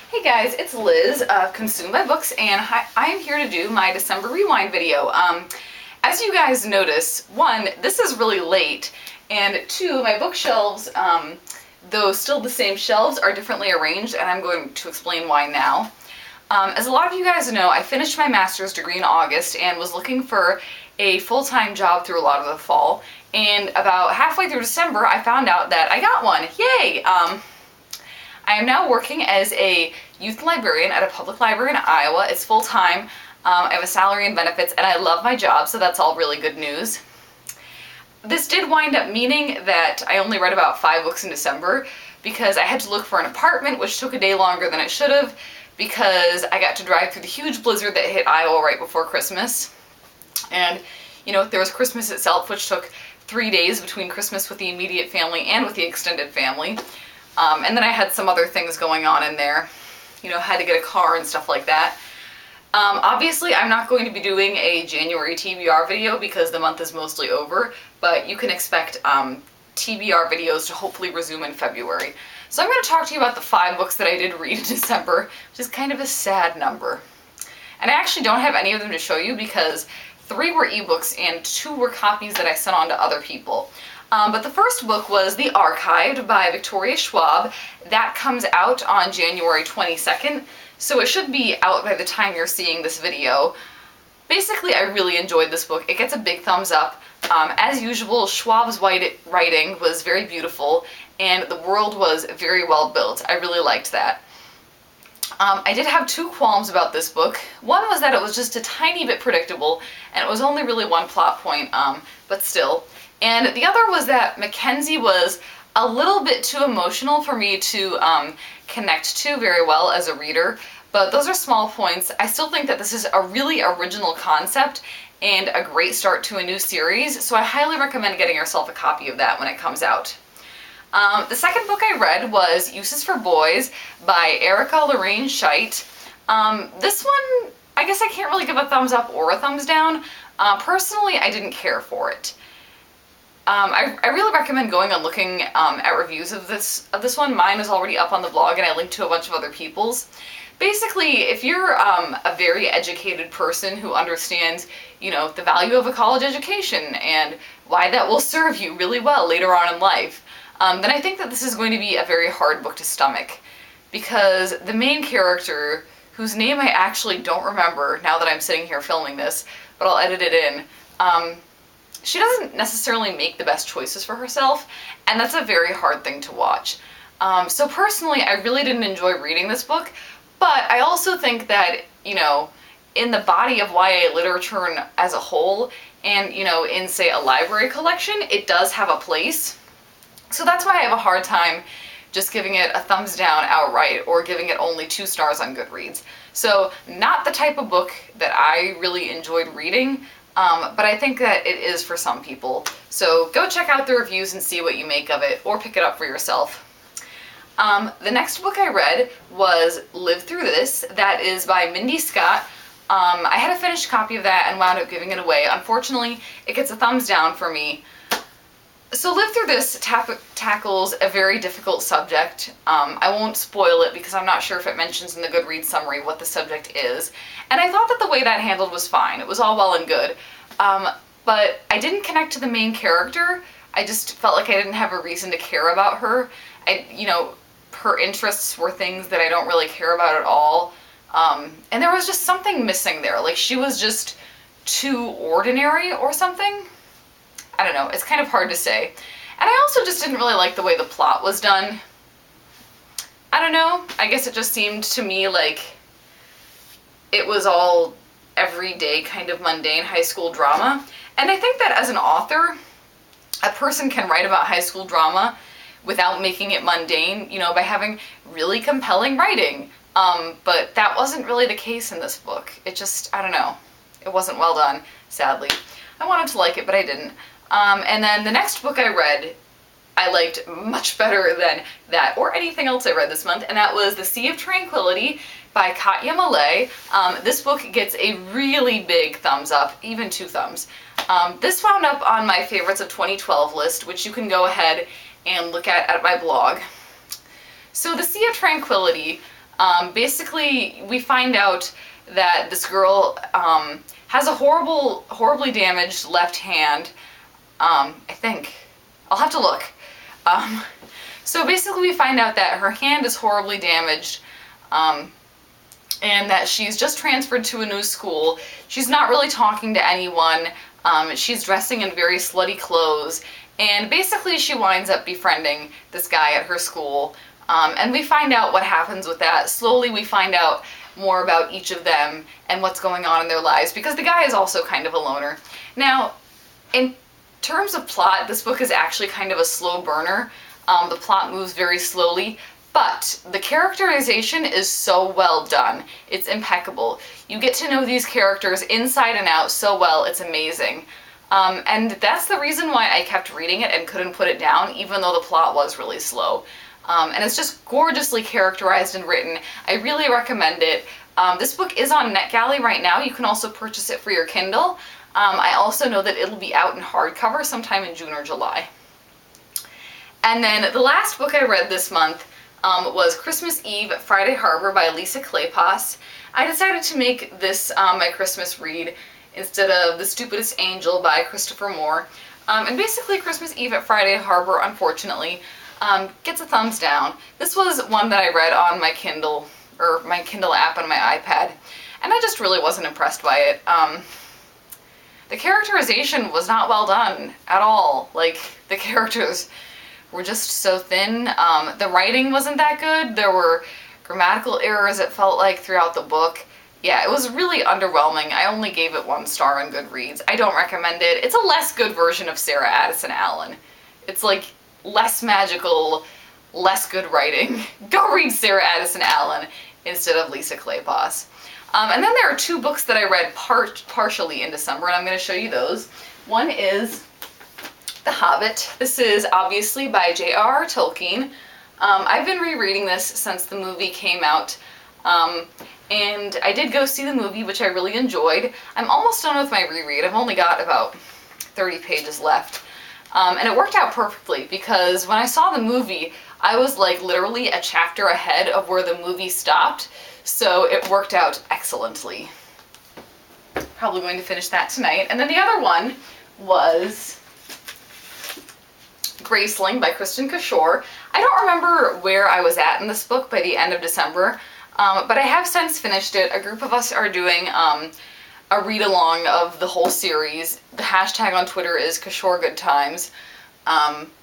Hey guys, it's Liz of Consume by Books, and I am here to do my December Rewind video. As you guys notice, one, this is really late, and two, my bookshelves, though still the same shelves, are differently arranged, and I'm going to explain why now. As a lot of you guys know, I finished my master's degree in August and was looking for a full-time job through a lot of the fall, and about halfway through December, I found out that I got one. Yay! I am now working as a youth librarian at a public library in Iowa. It's full-time. I have a salary and benefits, and I love my job, so that's all really good news. This did wind up meaning that I only read about 5 books in December because I had to look for an apartment, which took a day longer than it should have, because I got to drive through the huge blizzard that hit Iowa right before Christmas. And, you know, there was Christmas itself, which took 3 days between Christmas with the immediate family and with the extended family. And then I had some other things going on in there. You know, had to get a car and stuff like that. Obviously, I'm not going to be doing a January TBR video because the month is mostly over, but you can expect TBR videos to hopefully resume in February. So I'm going to talk to you about the 5 books that I did read in December, which is kind of a sad number. And I actually don't have any of them to show you because 3 were ebooks and 2 were copies that I sent on to other people. But the first book was The Archived by Victoria Schwab. That comes out on January 22nd, so it should be out by the time you're seeing this video. Basically, I really enjoyed this book. It gets a big thumbs up. As usual, Schwab's writing was very beautiful, and the world was very well built. I really liked that. I did have 2 qualms about this book. One was that it was just a tiny bit predictable, and it was only really 1 plot point, but still. And the other was that Mackenzie was a little bit too emotional for me to connect to very well as a reader, but those are small points. I still think that this is a really original concept and a great start to a new series, so I highly recommend getting yourself a copy of that when it comes out. The second book I read was Uses for Boys by Erica Lorraine Scheidt. This one, I guess I can't really give a thumbs up or a thumbs down. Personally, I didn't care for it. I really recommend going and looking at reviews of this one. Mine is already up on the blog, and I linked to a bunch of other people's. Basically, if you're a very educated person who understands, you know, the value of a college education and why that will serve you really well later on in life, then I think that this is going to be a very hard book to stomach. Because the main character, whose name I actually don't remember now that I'm sitting here filming this, but I'll edit it in, she doesn't necessarily make the best choices for herself, and that's a very hard thing to watch. So personally, I really didn't enjoy reading this book, but I also think that, you know, in the body of YA literature as a whole, and, you know, in, say, a library collection, it does have a place. So that's why I have a hard time just giving it a thumbs down outright or giving it only 2 stars on Goodreads. So not the type of book that I really enjoyed reading, but I think that it is for some people. So go check out the reviews and see what you make of it, or pick it up for yourself. The next book I read was Live Through This. That is by Mindy Scott. I had a finished copy of that and wound up giving it away. Unfortunately, it gets a thumbs down for me. So Live Through This tackles a very difficult subject. I won't spoil it because I'm not sure if it mentions in the Goodreads summary what the subject is. And I thought that the way that handled was fine. It was all well and good. But I didn't connect to the main character. I just felt like I didn't have a reason to care about her. You know, her interests were things that I don't really care about at all. And there was just something missing there. Like, she was just too ordinary or something. I don't know, it's kind of hard to say. And I also just didn't really like the way the plot was done. I don't know, I guess it just seemed to me like it was all everyday kind of mundane high school drama. And I think that as an author, a person can write about high school drama without making it mundane, you know, by having really compelling writing. But that wasn't really the case in this book. It just, I don't know, it wasn't well done, sadly. I wanted to like it, but I didn't. And then the next book I read, I liked much better than that, or anything else I read this month, and that was The Sea of Tranquility by Katya Millay. This book gets a really big thumbs up, even 2 thumbs. This wound up on my favorites of 2012 list, which you can go ahead and look at my blog. So The Sea of Tranquility Basically, we find out that this girl has a horribly damaged left hand. I think. I'll have to look. So basically we find out that her hand is horribly damaged, and that she's just transferred to a new school. She's not really talking to anyone. She's dressing in very slutty clothes, and basically she winds up befriending this guy at her school. And we find out what happens with that. Slowly we find out more about each of them and what's going on in their lives, because the guy is also kind of a loner. Now, in terms of plot, this book is actually kind of a slow burner. The plot moves very slowly, but the characterization is so well done. It's impeccable. You get to know these characters inside and out so well, it's amazing. And that's the reason why I kept reading it and couldn't put it down, even though the plot was really slow. And it's just gorgeously characterized and written. I really recommend it. This book is on NetGalley right now. You can also purchase it for your Kindle. I also know that it'll be out in hardcover sometime in June or July. And then the last book I read this month was Christmas Eve at Friday Harbor by Lisa Kleypas. I decided to make this my Christmas read instead of The Stupidest Angel by Christopher Moore. And basically Christmas Eve at Friday Harbor, unfortunately, gets a thumbs down. This was one that I read on my Kindle, or my Kindle app on my iPad, and I just really wasn't impressed by it. The characterization was not well done at all. Like, the characters were just so thin. The writing wasn't that good. There were grammatical errors, it felt like, throughout the book. Yeah, it was really underwhelming. I only gave it 1 star on Goodreads. I don't recommend it. It's a less good version of Sarah Addison Allen. It's like less magical, less good writing. Go read Sarah Addison Allen instead of Lisa Kleypas. And then there are 2 books that I read partially in December, and I'm going to show you those. One is The Hobbit. This is obviously by J.R.R. Tolkien. I've been rereading this since the movie came out, and I did go see the movie, which I really enjoyed. I'm almost done with my reread. I've only got about 30 pages left. And it worked out perfectly, because when I saw the movie, I was like literally a chapter ahead of where the movie stopped, so it worked out excellently. Probably going to finish that tonight. And then the other one was Graceling by Kristin Cashore. I don't remember where I was at in this book by the end of December, but I have since finished it. A group of us are doing a read-along of the whole series. The hashtag on Twitter is CashoreGoodTimes.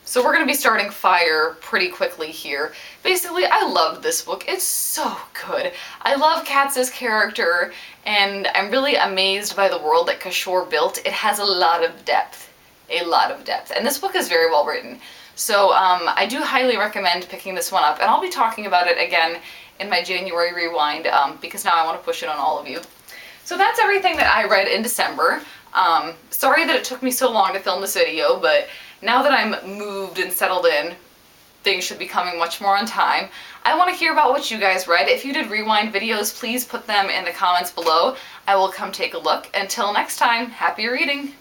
So we're going to be starting Fire pretty quickly here. Basically, I loved this book. It's so good. I love Katz's character, and I'm really amazed by the world that Cashore built. It has a lot of depth. A lot of depth. And this book is very well written. So I do highly recommend picking this one up, and I'll be talking about it again in my January rewind, because now I want to push it on all of you. So that's everything that I read in December. Sorry that it took me so long to film this video, but now that I'm moved and settled in, things should be coming much more on time. I want to hear about what you guys read. If you did rewind videos, please put them in the comments below. I will come take a look. Until next time, happy reading!